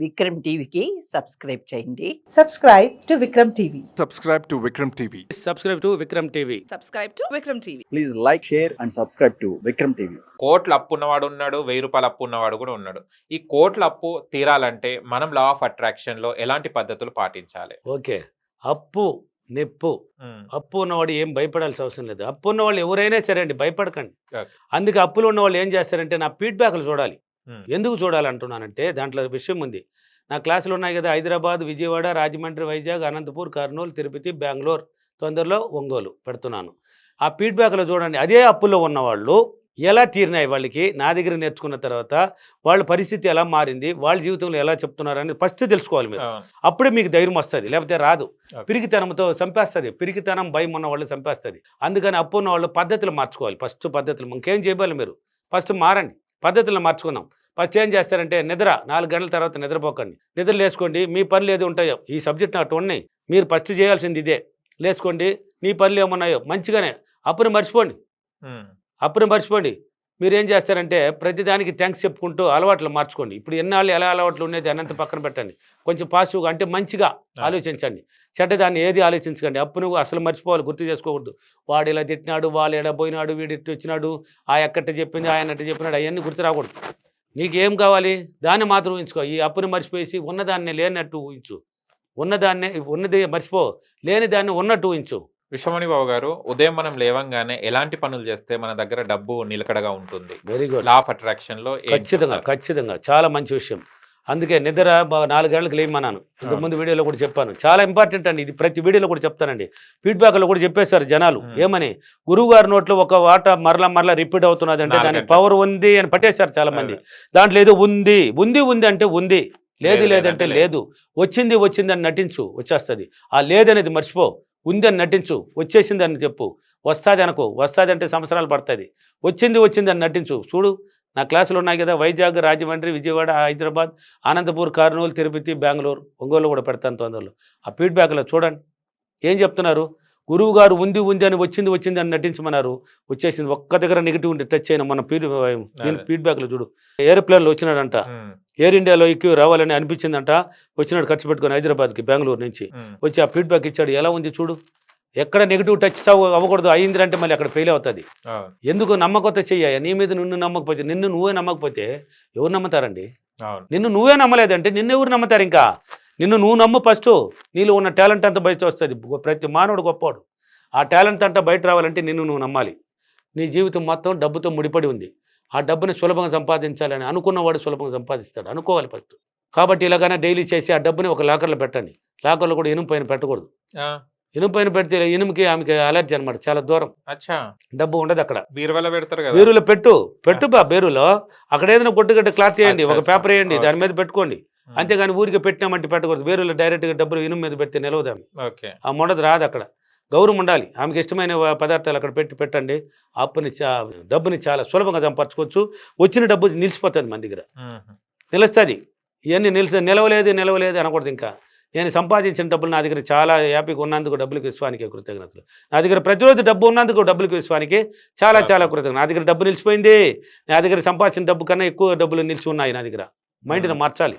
విక్రమ్ టీవీకి సబ్స్క్రైబ్ చేయండి. Subscribe to Vikram TV. Subscribe to Vikram TV. Subscribe to Vikram TV. Subscribe to Vikram TV. Please like, share and subscribe to Vikram TV. కోట్ల అప్పు ఉన్నవాడు ఉన్నాడు, 1000 రూపాయల అప్పు ఉన్నవాడు కూడా ఉన్నాడు. ఈ కోట్ల అప్పు తీరాలంటే మనం లా ఆఫ్ అట్రాక్షన్ లో ఎలాంటి పద్ధతులు పాటించాలి? ఓకే, అప్పు నిప్పు. అప్పు ఉన్నవాడు ఏం భయపడాల్సిన అవసరం లేదు. అప్పు ఉన్నవాళ్ళు ఎవరైనా సరే అండి, భయపడకండి. అందుకే అప్పులు ఉన్నవాళ్ళు ఏం చేస్తారంటే నా ఫీడ్బ్యాక్లు చూడాలి. ఎందుకు చూడాలంటున్నానంటే దాంట్లో విషయం ఉంది. నా క్లాసులు ఉన్నాయి కదా, హైదరాబాద్, విజయవాడ, రాజమండ్రి, వైజాగ్, అనంతపూర్, కర్నూలు, తిరుపతి, బెంగళూరు, తొందరలో ఒంగోలు పెడుతున్నాను. ఆ ఫీడ్బ్యాక్లో చూడండి, అదే అప్పుల్లో ఉన్నవాళ్ళు ఎలా తీరినాయి, వాళ్ళకి నా దగ్గర నేర్చుకున్న తర్వాత వాళ్ళ పరిస్థితి ఎలా మారింది, వాళ్ళ జీవితంలో ఎలా చెప్తున్నారని ఫస్ట్ తెలుసుకోవాలి మీరు. అప్పుడే మీకు ధైర్యం వస్తుంది, లేకపోతే రాదు. పిరికితనంతో చంపేస్తుంది, పిరికితనం భయం ఉన్న వాళ్ళు చంపేస్తుంది. అందుకని అప్పు ఉన్న వాళ్ళు పద్ధతులు మార్చుకోవాలి. ఫస్ట్ పద్ధతులు ఇంకేం చేయాలి, మీరు ఫస్ట్ మారండి, పద్ధతులను మార్చుకుందాం. ఫస్ట్ ఏం చేస్తారంటే నిద్ర 4 గంటల తర్వాత నిద్రపోకండి, నిద్ర లేసుకోండి. మీ పనులు ఏది ఉంటాయో, ఈ సబ్జెక్ట్ నాకు ఉన్నాయి, మీరు ఫస్ట్ చేయాల్సింది ఇదే. లేసుకోండి, నీ పనులు ఏమున్నాయో మంచిగానే అప్పుని మర్చిపోండి. అప్పుని మర్చిపోండి. మీరు ఏం చేస్తారంటే ప్రతిదానికి థ్యాంక్స్ చెప్పుకుంటూ అలవాట్లు మార్చుకోండి. ఇప్పుడు ఎన్నాళ్ళు ఎలా అలవాట్లు ఉండేది అనంత పక్కన పెట్టండి. కొంచెం పాజిటివ్గా అంటే మంచిగా ఆలోచించండి, చెడ్డదాన్ని ఏది ఆలోచించకండి. అప్పును అసలు మర్చిపోవాలి, గుర్తు చేసుకోకూడదు. వాడు ఇలా తిట్టినాడు, వాళ్ళు ఎలా పోయినాడు, వీడు ఇట్టు వచ్చినాడు, ఆ ఎక్కట చెప్పింది, ఆయన అట్ట చెప్పినాడు, అవన్నీ గుర్తు రాకూడదు. నీకేం కావాలి దాన్ని మాత్రం ఊహించుకో. ఈ అప్పుని మర్చిపోయేసి ఉన్నదాన్ని లేనట్టు ఊహించు, ఉన్నదాన్ని ఉన్నది మర్చిపో, లేని దాన్ని ఉన్నట్టు ఊహించు. విశ్వమణి బాబు గారు, ఉదయం మనం లేవంగానే ఎలాంటి పనులు చేస్తే మన దగ్గర డబ్బు నిలకడగా ఉంటుంది? Very good. Law of attraction లో ఖచ్చితంగా చాలా మంచి విషయం. అందుకే నిద్ర 4 గంటలకు లేమన్నాను, ఇంతకుముందు వీడియోలో కూడా చెప్పాను. చాలా ఇంపార్టెంట్ అండి, ఇది ప్రతి వీడియోలో కూడా చెప్తానండి. ఫీడ్బ్యాక్లో కూడా చెప్పేశారు జనాలు. ఏమని, గురువు గారి నోట్లో ఒక వాట మరలా రిపీట్ అవుతున్నది అంటే దానికి పవర్ ఉంది అని పట్టేశారు చాలా మంది. దాంట్లో ఏదో ఉంది అంటే ఉంది, లేదంటే లేదు, వచ్చింది అని నటించు, వచ్చేస్తుంది. ఆ లేదనేది మర్చిపో, ఉంది అని నటించు, వచ్చేసింది అని చెప్పు. వస్తుంది అనుకో, వస్తుంది అంటే సంవత్సరాలు పడుతుంది. వచ్చింది అని నటించు. చూడు, నా క్లాసులు ఉన్నాయి కదా, వైజాగ్, రాజమండ్రి, విజయవాడ, హైదరాబాద్, అనంతపూర్, కర్నూలు, తిరుపతి, బెంగళూరు, ఒంగోలు కూడా పెడతాను తొందరలో. ఆ ఫీడ్బ్యాక్లో చూడండి ఏం చెప్తున్నారు. గురువు గారు ఉంది అని వచ్చింది అని నటించమన్నారు, వచ్చేసింది. ఒక్క దగ్గర నెగిటివ్ ఉంటే టచ్ అయినా మన ఫీడ్బ్యాక్లో చూడు. ఏరోప్లేన్లో వచ్చినాడంట, ఎయిర్ ఇండియాలో ఎక్కువ రావాలని అనిపించిందంట, వచ్చినాడు ఖర్చు పెట్టుకొని హైదరాబాద్కి, బెంగళూరు నుంచి వచ్చి ఆ ఫీడ్బ్యాక్ ఇచ్చాడు. ఎలా ఉంది చూడు, ఎక్కడ నెగిటివ్ టచ్ అవ్వకూడదు. అయిందంటే మళ్ళీ అక్కడ ఫెయిల్ అవుతుంది. ఎందుకు నమ్మకంతో చెయ్యాలి. నీ మీద నిన్ను నమ్మకపోతే, నిన్ను నువ్వే నమ్మకపోతే ఎవరు నమ్ముతారండి? నిన్ను నువ్వే నమ్మలేదంటే నిన్ను ఎవరు నమ్ముతారు? ఇంకా నిన్ను నువ్వు నమ్ము ఫస్ట్. నీలో ఉన్న టాలెంట్ అంతా బయట వస్తుంది. ప్రతి మానవుడు గొప్పవాడు. ఆ టాలెంట్ అంతా బయట రావాలంటే నిన్ను నువ్వు నమ్మాలి. నీ జీవితం మొత్తం డబ్బుతో ముడిపడి ఉంది. ఆ డబ్బుని సులభంగా సంపాదించాలని అనుకున్నవాడు సులభంగా సంపాదిస్తాడు, అనుకోవాలి ఫస్ట్. కాబట్టి ఇలాగైనా డైలీ చేసి ఆ డబ్బుని ఒక లాకర్లో పెట్టండి. లాకర్లో కూడా ఇనుము పైన పెట్టకూడదు. ఇనుము పైన పెడితే ఇనుముకి ఆమెకి అలర్జీ అనమాట, చాలా దూరం. డబ్బు ఉండదు అక్కడ. బీరువాలో పెడతారు కదా, బీరులో పెట్టు బా. బీరులో అక్కడ ఏదైనా గొడ్డుగడ్డ క్లాత్ వేయండి, ఒక పేపర్ వేయండి, దాని మీద పెట్టుకోండి. అంతేగాని ఊరికి పెట్టినామంటే పెట్టకూడదు. బీరులో డైరెక్ట్గా డబ్బులు ఇనుము మీద పెడితే నిలవదాం, ఆ మొండది రాదు. అక్కడ గౌరవం ఉండాలి. ఆమెకి ఇష్టమైన పదార్థాలు అక్కడ పెట్టండి. అప్పుని డబ్బుని చాలా సులభంగా సంపర్చుకోవచ్చు. వచ్చిన డబ్బు నిలిచిపోతుంది మన దగ్గర, నిలుస్తుంది. ఇవన్నీ నిలవలేదు అనకూడదు. ఇంకా నేను సంపాదించిన డబ్బులు నా దగ్గర చాలా హ్యాపీగా ఉన్నందుకు డబ్బులకి విశ్వానికి కృతజ్ఞతలు. నా దగ్గర ప్రతిరోజు డబ్బు ఉన్నందుకు డబ్బులకి విశ్వానికి చాలా కృతజ్ఞతలు. నా దగ్గర డబ్బు నిలిచిపోయింది, నా దగ్గర సంపాదించిన డబ్బు కన్నా ఎక్కువ డబ్బులు నిలిచి ఉన్నాయి నా దగ్గర. మైండ్ని మార్చాలి.